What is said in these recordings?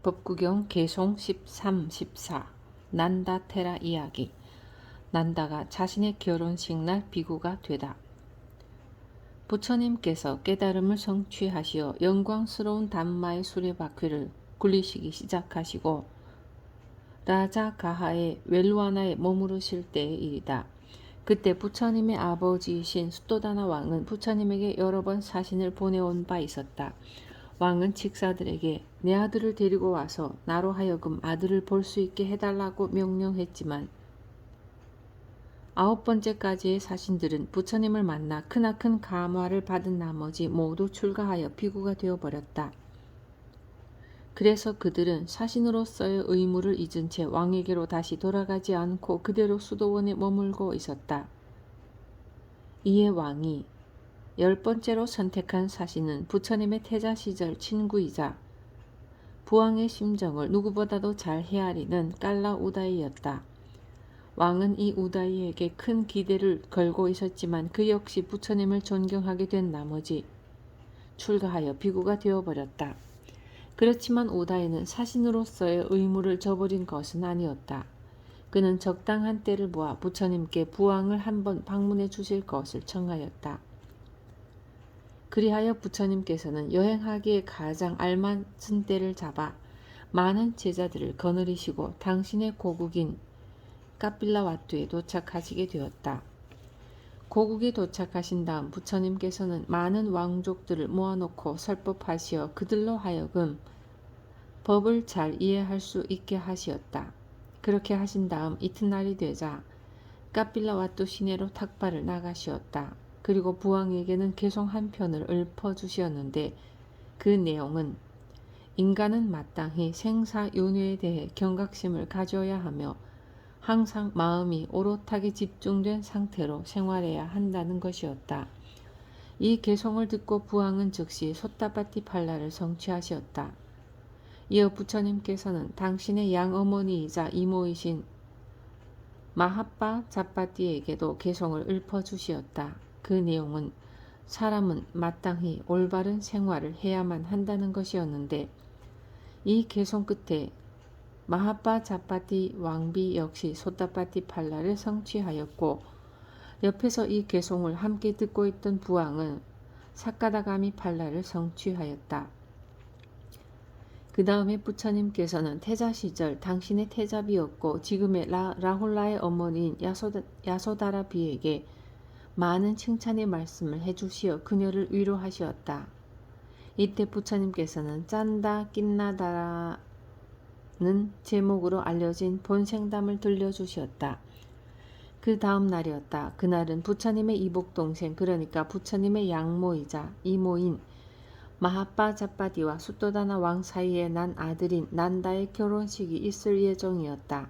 법구경 개송 13, 14 난다 테라 이야기. 난다가 자신의 결혼식 날 비구가 되다. 부처님께서 깨달음을 성취하시어 영광스러운 담마의 수레바퀴를 굴리시기 시작하시고 라자 가하의 웰루아나에 머무르실 때의 일이다. 그때 부처님의 아버지이신 수토다나 왕은 부처님에게 여러 번 사신을 보내온 바 있었다. 왕은 직사들에게 내 아들을 데리고 와서 나로 하여금 아들을 볼 수 있게 해달라고 명령했지만 9번째까지의 사신들은 부처님을 만나 크나큰 감화를 받은 나머지 모두 출가하여 비구가 되어버렸다. 그래서 그들은 사신으로서의 의무를 잊은 채 왕에게로 다시 돌아가지 않고 그대로 수도원에 머물고 있었다. 이에 왕이 10번째로 선택한 사신은 부처님의 태자 시절 친구이자 부왕의 심정을 누구보다도 잘 헤아리는 깔라 우다이였다. 왕은 이 우다이에게 큰 기대를 걸고 있었지만 그 역시 부처님을 존경하게 된 나머지 출가하여 비구가 되어버렸다. 그렇지만 우다이는 사신으로서의 의무를 저버린 것은 아니었다. 그는 적당한 때를 모아 부처님께 부왕을 한번 방문해 주실 것을 청하였다. 그리하여 부처님께서는 여행하기에 가장 알맞은 때를 잡아 많은 제자들을 거느리시고 당신의 고국인 까필라와투에 도착하시게 되었다. 고국에 도착하신 다음 부처님께서는 많은 왕족들을 모아놓고 설법하시어 그들로 하여금 법을 잘 이해할 수 있게 하시었다. 그렇게 하신 다음 이튿날이 되자 까필라와투 시내로 탁발을 나가시었다. 그리고 부왕에게는 개송 한 편을 읊어주시었는데 그 내용은 인간은 마땅히 생사윤회에 대해 경각심을 가져야 하며 항상 마음이 오롯하게 집중된 상태로 생활해야 한다는 것이었다. 이 개송을 듣고 부왕은 즉시 소타파티 팔라를 성취하시었다. 이어 부처님께서는 당신의 양어머니이자 이모이신 마하빠 자파띠에게도 개송을 읊어주시었다. 그 내용은 사람은 마땅히 올바른 생활을 해야만 한다는 것이었는데 이 개송 끝에 마하빠 자파티 왕비 역시 소타파티 팔라를 성취하였고 옆에서 이 개송을 함께 듣고 있던 부왕은 사카다가미 팔라를 성취하였다. 그 다음에 부처님께서는 태자 시절 당신의 태자비였고 지금의 라훌라의 어머니인 야소다라비에게 많은 칭찬의 말씀을 해주시어 그녀를 위로하시었다. 이때 부처님께서는 짠다 낀나다라는 제목으로 알려진 본생담을 들려주시었다. 그 다음 날이었다. 그날은 부처님의 이복동생 그러니까 부처님의 양모이자 이모인 마하빠 자파디와 수토다나 왕 사이에 난 아들인 난다의 결혼식이 있을 예정이었다.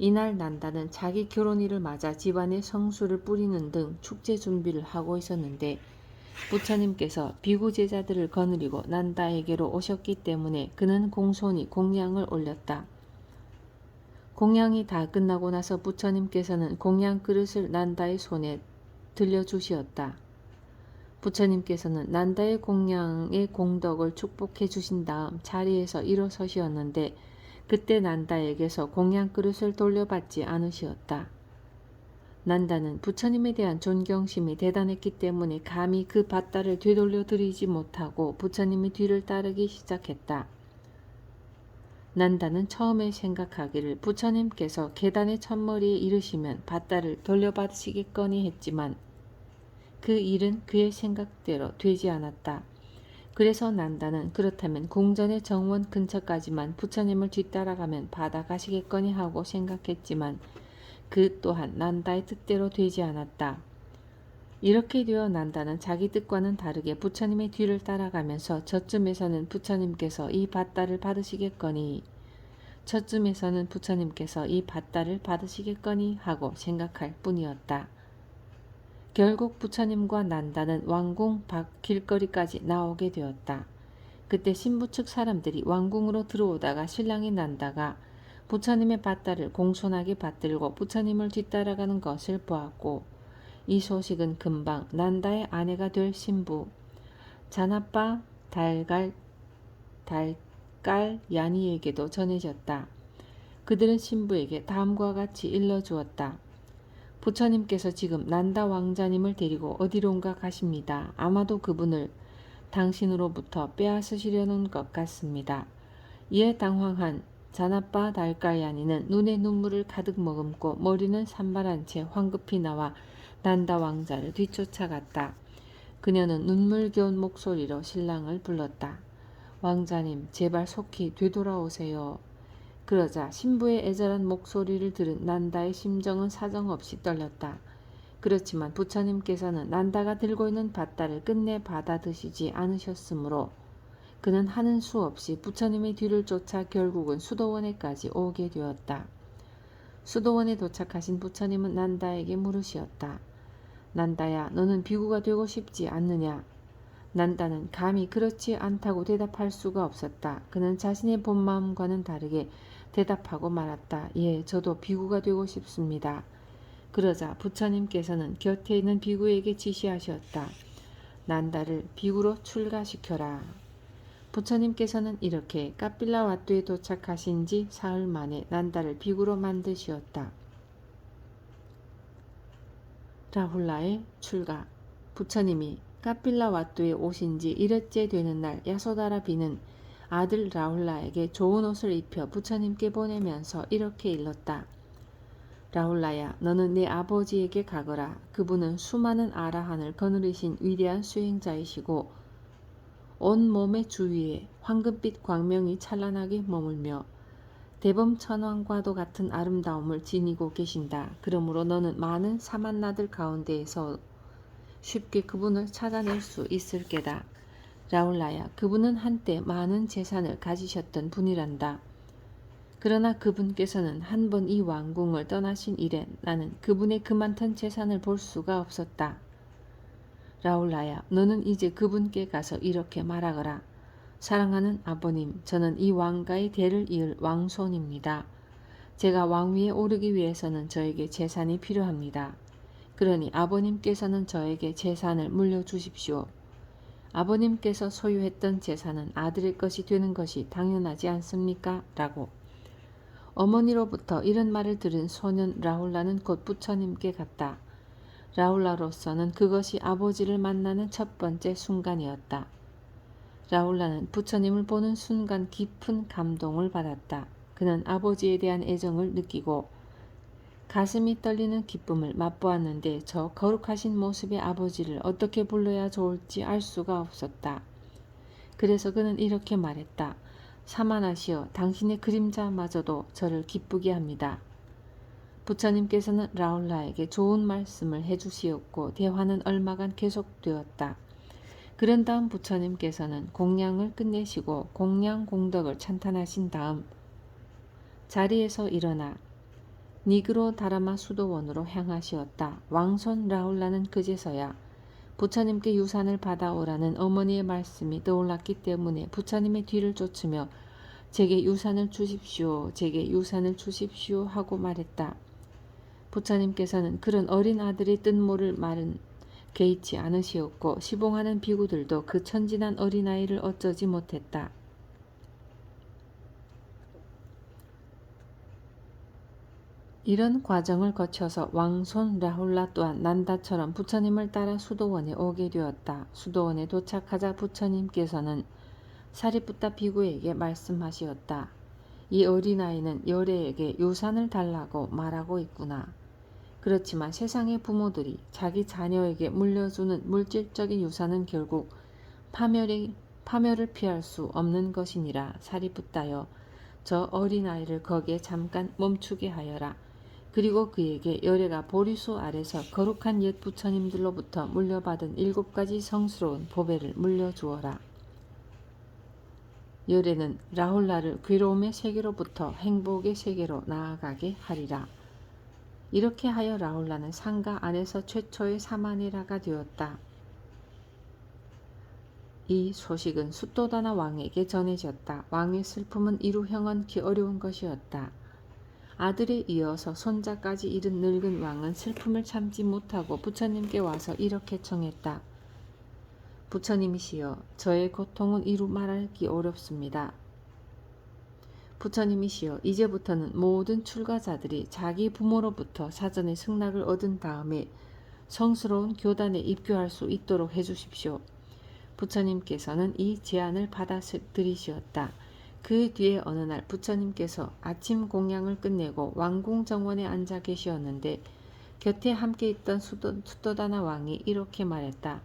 이날 난다는 자기 결혼일을 맞아 집안에 성수를 뿌리는 등 축제 준비를 하고 있었는데 부처님께서 비구 제자들을 거느리고 난다에게로 오셨기 때문에 그는 공손히 공양을 올렸다. 공양이 다 끝나고 나서 부처님께서는 공양 그릇을 난다의 손에 들려주시었다. 부처님께서는 난다의 공양의 공덕을 축복해 주신 다음 자리에서 일어서시었는데 그때 난다에게서 공양 그릇을 돌려받지 않으시었다. 난다는 부처님에 대한 존경심이 대단했기 때문에 감히 그 밧다를 되돌려 드리지 못하고 부처님의 뒤를 따르기 시작했다. 난다는 처음에 생각하기를 부처님께서 계단의 첫머리에 이르시면 밧다를 돌려받으시겠거니 했지만 그 일은 그의 생각대로 되지 않았다. 그래서 난다는 그렇다면 궁전의 정원 근처까지만 부처님을 뒤따라가면 받아가시겠거니 하고 생각했지만 그 또한 난다의 뜻대로 되지 않았다. 이렇게 되어 난다는 자기 뜻과는 다르게 부처님의 뒤를 따라가면서 저쯤에서는 부처님께서 이 밧다를 받으시겠거니 저쯤에서는 부처님께서 이 밧다를 받으시겠거니 하고 생각할 뿐이었다. 결국 부처님과 난다는 왕궁 밖 길거리까지 나오게 되었다. 그때 신부 측 사람들이 왕궁으로 들어오다가 신랑이 난다가 부처님의 밧다를 공손하게 받들고 부처님을 뒤따라가는 것을 보았고 이 소식은 금방 난다의 아내가 될 신부 자나빠 달갈까에 깔 야니에게도 전해졌다. 그들은 신부에게 다음과 같이 일러주었다. 부처님께서 지금 난다 왕자님을 데리고 어디론가 가십니다. 아마도 그분을 당신으로부터 빼앗으시려는 것 같습니다. 이에 당황한 자나빠 달깔야니는 눈에 눈물을 가득 머금고 머리는 산발한 채 황급히 나와 난다 왕자를 뒤쫓아갔다. 그녀는 눈물겨운 목소리로 신랑을 불렀다. 왕자님, 제발 속히 되돌아오세요. 그러자 신부의 애절한 목소리를 들은 난다의 심정은 사정없이 떨렸다. 그렇지만 부처님께서는 난다가 들고 있는 밧달을 끝내 받아 드시지 않으셨으므로 그는 하는 수 없이 부처님의 뒤를 쫓아 결국은 수도원에까지 오게 되었다. 수도원에 도착하신 부처님은 난다에게 물으시었다. 난다야, 너는 비구가 되고 싶지 않느냐? 난다는 감히 그렇지 않다고 대답할 수가 없었다. 그는 자신의 본 마음과는 다르게 대답하고 말았다. 예, 저도 비구가 되고 싶습니다. 그러자 부처님께서는 곁에 있는 비구에게 지시하셨다. 난다를 비구로 출가시켜라. 부처님께서는 이렇게 까필라 와뚜에 도착하신 지 사흘 만에 난다를 비구로 만드시었다. 라훌라의 출가. 부처님이 까필라 와뚜에 오신 지 1회째 되는 날 야소다라 비는 아들 라훌라에게 좋은 옷을 입혀 부처님께 보내면서 이렇게 일렀다. 라훌라야, 너는 내 아버지에게 가거라. 그분은 수많은 아라한을 거느리신 위대한 수행자이시고 온 몸의 주위에 황금빛 광명이 찬란하게 머물며 대범천왕과도 같은 아름다움을 지니고 계신다. 그러므로 너는 많은 사만나들 가운데에서 쉽게 그분을 찾아낼 수 있을 게다. 라훌라야, 그분은 한때 많은 재산을 가지셨던 분이란다. 그러나 그분께서는 한 번 이 왕궁을 떠나신 이래 나는 그분의 그 많던 재산을 볼 수가 없었다. 라훌라야, 너는 이제 그분께 가서 이렇게 말하거라. 사랑하는 아버님, 저는 이 왕가의 대를 이을 왕손입니다. 제가 왕위에 오르기 위해서는 저에게 재산이 필요합니다. 그러니 아버님께서는 저에게 재산을 물려주십시오. 아버님께서 소유했던 재산은 아들의 것이 되는 것이 당연하지 않습니까? 라고. 어머니로부터 이런 말을 들은 소년 라훌라는 곧 부처님께 갔다. 라훌라로서는 그것이 아버지를 만나는 첫 번째 순간이었다. 라훌라는 부처님을 보는 순간 깊은 감동을 받았다. 그는 아버지에 대한 애정을 느끼고 가슴이 떨리는 기쁨을 맛보았는데 저 거룩하신 모습의 아버지를 어떻게 불러야 좋을지 알 수가 없었다. 그래서 그는 이렇게 말했다. 사만하시어, 당신의 그림자마저도 저를 기쁘게 합니다. 부처님께서는 라훌라에게 좋은 말씀을 해주시었고 대화는 얼마간 계속되었다. 그런 다음 부처님께서는 공양을 끝내시고 공양 공덕을 찬탄하신 다음 자리에서 일어나 니그로 다라마 수도원으로 향하시었다. 왕손 라훌라는 그제서야 부처님께 유산을 받아오라는 어머니의 말씀이 떠올랐기 때문에 부처님의 뒤를 쫓으며 제게 유산을 주십시오, 제게 유산을 주십시오 하고 말했다. 부처님께서는 그런 어린 아들의 뜬모를 말은 개의치 않으시었고 시봉하는 비구들도 그 천진한 어린아이를 어쩌지 못했다. 이런 과정을 거쳐서 왕손 라훌라 또한 난다처럼 부처님을 따라 수도원에 오게 되었다. 수도원에 도착하자 부처님께서는 사리푸타 비구에게 말씀하시었다. 이 어린아이는 열애에게 유산을 달라고 말하고 있구나. 그렇지만 세상의 부모들이 자기 자녀에게 물려주는 물질적인 유산은 결국 파멸을 피할 수 없는 것이니라. 사리푸타여, 저 어린아이를 거기에 잠깐 멈추게 하여라. 그리고 그에게 열애가 보리수 아래서 거룩한 옛 부처님들로부터 물려받은 7가지 성스러운 보배를 물려주어라. 열애는 라훌라를 괴로움의 세계로부터 행복의 세계로 나아가게 하리라. 이렇게 하여 라훌라는 상가 안에서 최초의 사마네라가 되었다. 이 소식은 수토다나 왕에게 전해졌다. 왕의 슬픔은 이루 형언기 어려운 것이었다. 아들에 이어서 손자까지 잃은 늙은 왕은 슬픔을 참지 못하고 부처님께 와서 이렇게 청했다. 부처님이시여, 저의 고통은 이루 말하기 어렵습니다. 부처님이시여 이제부터는 모든 출가자들이 자기 부모로부터 사전에 승낙을 얻은 다음에 성스러운 교단에 입교할 수 있도록 해주십시오. 부처님께서는 이 제안을 받아들이시었다. 그 뒤에 어느 날 부처님께서 아침 공양을 끝내고 왕궁정원에 앉아 계시었는데 곁에 함께 있던 수도다나 왕이 이렇게 말했다.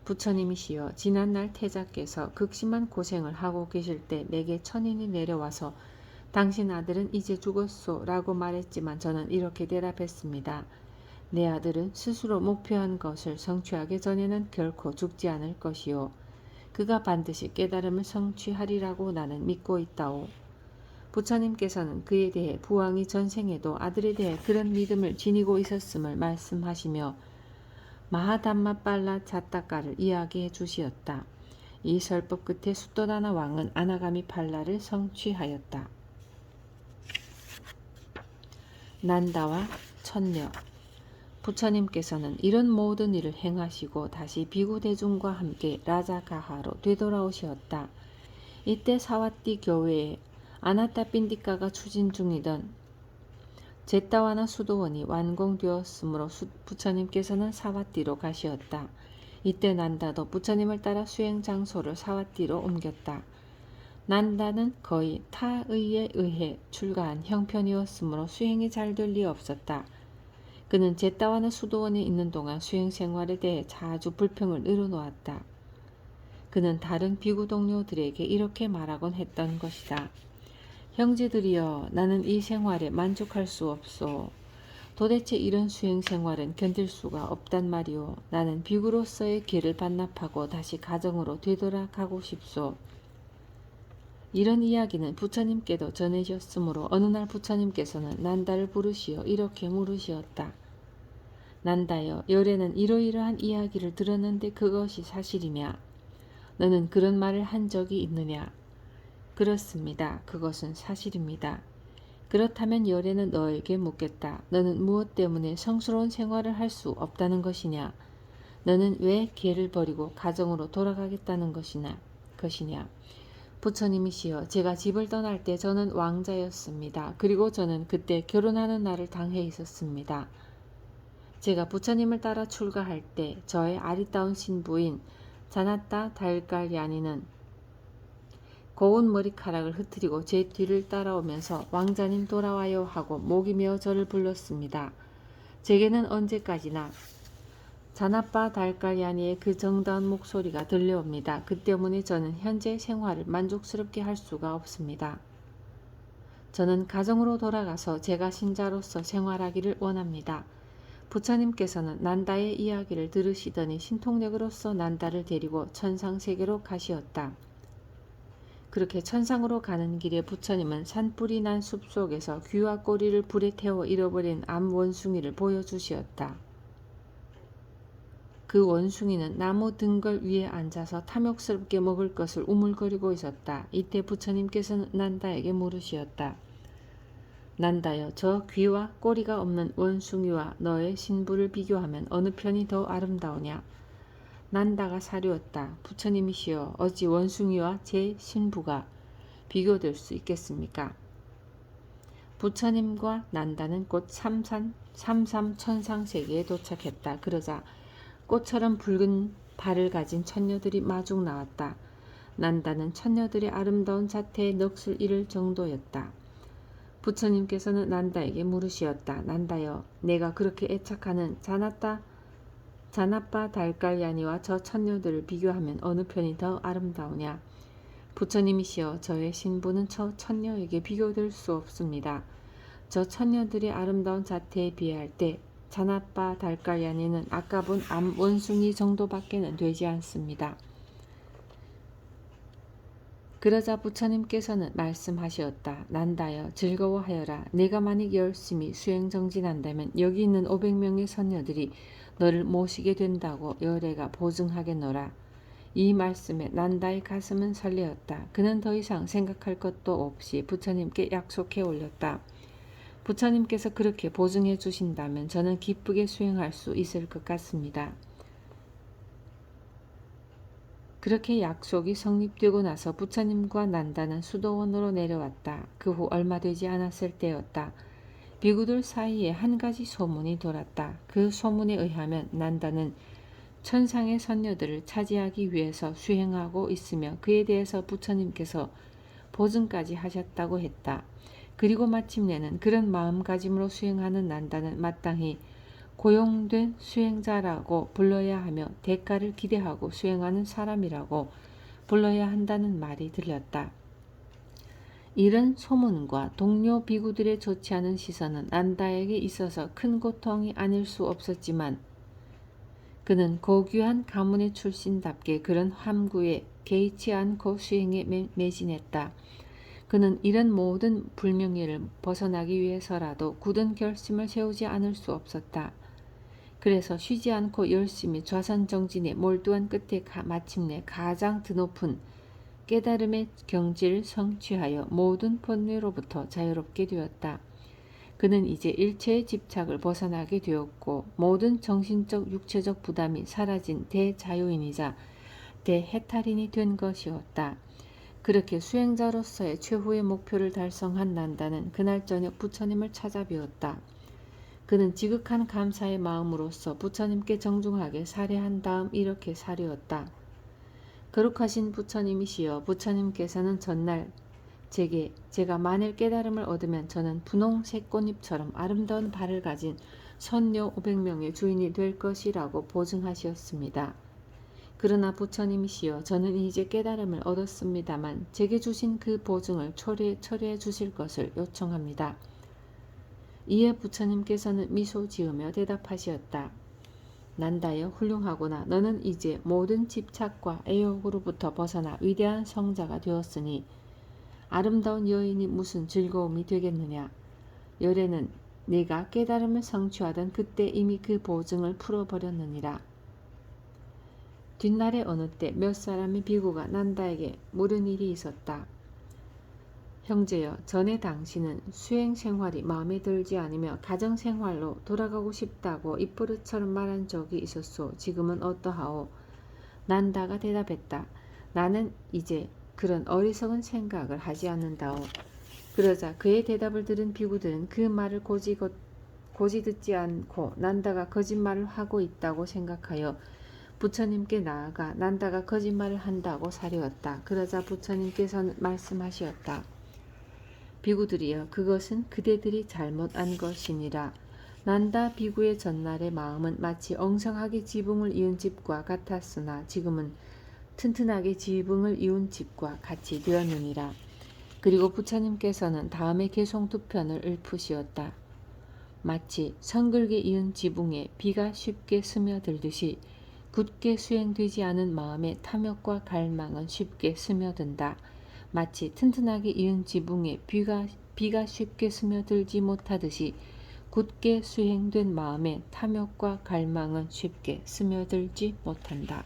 부처님이시여 지난날 태자께서 극심한 고생을 하고 계실 때 내게 천인이 내려와서 당신 아들은 이제 죽었소 라고 말했지만 저는 이렇게 대답했습니다. 내 아들은 스스로 목표한 것을 성취하기 전에는 결코 죽지 않을 것이요. 그가 반드시 깨달음을 성취하리라고 나는 믿고 있다오. 부처님께서는 그에 대해 부왕이 전생에도 아들에 대해 그런 믿음을 지니고 있었음을 말씀하시며 마하담마빨라 자타카를 이야기해 주시었다. 이 설법 끝에 수도다나 왕은 아나가미 팔라를 성취하였다. 난다와 천녀. 부처님께서는 이런 모든 일을 행하시고 다시 비구 대중과 함께 라자가하로 되돌아오시었다. 이때 사와띠 교회에 아나타핀디카가 추진 중이던 제타와나 수도원이 완공되었으므로 부처님께서는 사와띠로 가시었다. 이때 난다도 부처님을 따라 수행 장소를 사와띠로 옮겼다. 난다는 거의 타의에 의해 출가한 형편이었으므로 수행이 잘 될 리 없었다. 그는 제타와나 수도원에 있는 동안 수행 생활에 대해 자주 불평을 늘어놓았다. 그는 다른 비구 동료들에게 이렇게 말하곤 했던 것이다. 형제들이여, 나는 이 생활에 만족할 수 없소. 도대체 이런 수행 생활은 견딜 수가 없단 말이오. 나는 비구로서의 길을 반납하고 다시 가정으로 되돌아가고 싶소. 이런 이야기는 부처님께도 전해졌으므로 어느 날 부처님께서는 난다를 부르시어 이렇게 물으시었다. 난다여, 열에는 이러이러한 이야기를 들었는데 그것이 사실이냐? 너는 그런 말을 한 적이 있느냐? 그렇습니다. 그것은 사실입니다. 그렇다면 열에는 너에게 묻겠다. 너는 무엇 때문에 성스러운 생활을 할 수 없다는 것이냐? 너는 왜 개를 버리고 가정으로 돌아가겠다는 것이냐? 부처님이시여, 제가 집을 떠날 때 저는 왕자였습니다. 그리고 저는 그때 결혼하는 날을 당해 있었습니다. 제가 부처님을 따라 출가할 때 저의 아리따운 신부인 자나타 달갈야니는 고운 머리카락을 흐트리고 제 뒤를 따라오면서 왕자님 돌아와요 하고 목이 메어 저를 불렀습니다. 제게는 언제까지나 자나파 달갈야니의 그 정다운 목소리가 들려옵니다. 그 때문에 저는 현재 생활을 만족스럽게 할 수가 없습니다. 저는 가정으로 돌아가서 제가 신자로서 생활하기를 원합니다. 부처님께서는 난다의 이야기를 들으시더니 신통력으로서 난다를 데리고 천상세계로 가시었다. 그렇게 천상으로 가는 길에 부처님은 산불이 난 숲속에서 귀와 꼬리를 불에 태워 잃어버린 암 원숭이를 보여주시었다. 그 원숭이는 나무 등걸 위에 앉아서 탐욕스럽게 먹을 것을 우물거리고 있었다. 이때 부처님께서는 난다에게 물으시었다. 난다여, 저 귀와 꼬리가 없는 원숭이와 너의 신부를 비교하면 어느 편이 더 아름다우냐? 난다가 사료었다. 부처님이시여, 어찌 원숭이와 제 신부가 비교될 수 있겠습니까? 부처님과 난다는 곧 삼삼천상세계에 도착했다. 그러자 꽃처럼 붉은 발을 가진 천녀들이 마중 나왔다. 난다는 천녀들의 아름다운 자태에 넋을 잃을 정도였다. 부처님께서는 난다에게 물으시었다. 난다여, 내가 그렇게 애착하는 자나파 달갈야니와 저 천녀들을 비교하면 어느 편이 더 아름다우냐? 부처님이시여, 저의 신부는 저 천녀에게 비교될 수 없습니다. 저 천녀들의 아름다운 자태에 비할 때 자나파 달갈야니는 아까 본 암 원숭이 정도밖에는 되지 않습니다. 그러자 부처님께서는 말씀하시었다. 난다여, 즐거워하여라. 내가 만약 열심히 수행정진한다면 여기 있는 500명의 선녀들이 너를 모시게 된다고 열애가 보증하겠노라. 이 말씀에 난다의 가슴은 설레었다. 그는 더 이상 생각할 것도 없이 부처님께 약속해 올렸다. 부처님께서 그렇게 보증해 주신다면 저는 기쁘게 수행할 수 있을 것 같습니다. 그렇게 약속이 성립되고 나서 부처님과 난다는 수도원으로 내려왔다. 그 후 얼마 되지 않았을 때였다. 비구들 사이에 한 가지 소문이 돌았다. 그 소문에 의하면 난다는 천상의 선녀들을 차지하기 위해서 수행하고 있으며 그에 대해서 부처님께서 보증까지 하셨다고 했다. 그리고 마침내는 그런 마음가짐으로 수행하는 난다는 마땅히 고용된 수행자라고 불러야 하며 대가를 기대하고 수행하는 사람이라고 불러야 한다는 말이 들렸다. 이런 소문과 동료 비구들의 좋지 않은 시선은 난다에게 있어서 큰 고통이 아닐 수 없었지만 그는 고귀한 가문의 출신답게 그런 함구에 개의치 않고 수행에 매진했다. 그는 이런 모든 불명예를 벗어나기 위해서라도 굳은 결심을 세우지 않을 수 없었다. 그래서 쉬지 않고 열심히 좌선정진에 몰두한 끝에 마침내 가장 드높은 깨달음의 경지를 성취하여 모든 번뇌로부터 자유롭게 되었다. 그는 이제 일체의 집착을 벗어나게 되었고 모든 정신적 육체적 부담이 사라진 대자유인이자 대해탈인이 된 것이었다. 그렇게 수행자로서의 최후의 목표를 달성한 난다는 그날 저녁 부처님을 찾아뵈었다. 그는 지극한 감사의 마음으로써 부처님께 정중하게 사례한 다음 이렇게 사례었다. 거룩하신 부처님이시여, 부처님께서는 전날 제가 만일 깨달음을 얻으면 저는 분홍색 꽃잎처럼 아름다운 발을 가진 선녀 500명의 주인이 될 것이라고 보증하셨습니다. 그러나 부처님이시여, 저는 이제 깨달음을 얻었습니다만 제게 주신 그 보증을 처리해 주실 것을 요청합니다. 이에 부처님께서는 미소 지으며 대답하시었다. 난다여, 훌륭하구나. 너는 이제 모든 집착과 애욕으로부터 벗어나 위대한 성자가 되었으니 아름다운 여인이 무슨 즐거움이 되겠느냐. 열애는 네가 깨달음을 성취하던 그때 이미 그 보증을 풀어버렸느니라. 뒷날에 어느 때 몇 사람의 비구가 난다에게 물은 일이 있었다. 형제여, 전에 당신은 수행 생활이 마음에 들지 않으며 가정 생활로 돌아가고 싶다고 입버릇처럼 말한 적이 있었소. 지금은 어떠하오? 난다가 대답했다. 나는 이제 그런 어리석은 생각을 하지 않는다오. 그러자 그의 대답을 들은 비구들은 그 말을 고지 듣지 않고 난다가 거짓말을 하고 있다고 생각하여 부처님께 나아가 난다가 거짓말을 한다고 사려었다. 그러자 부처님께서는 말씀하시었다. 비구들이여, 그것은 그대들이 잘못한 것이니라. 난다 비구의 전날의 마음은 마치 엉성하게 지붕을 이은 집과 같았으나 지금은 튼튼하게 지붕을 이은 집과 같이 되었느니라. 그리고 부처님께서는 다음에 개송 두 편을 읊으시었다. 마치 성글게 이은 지붕에 비가 쉽게 스며들듯이 굳게 수행되지 않은 마음의 탐욕과 갈망은 쉽게 스며든다. 마치 튼튼하게 이은 지붕에 비가 쉽게 스며들지 못하듯이 굳게 수행된 마음의 탐욕과 갈망은 쉽게 스며들지 못한다.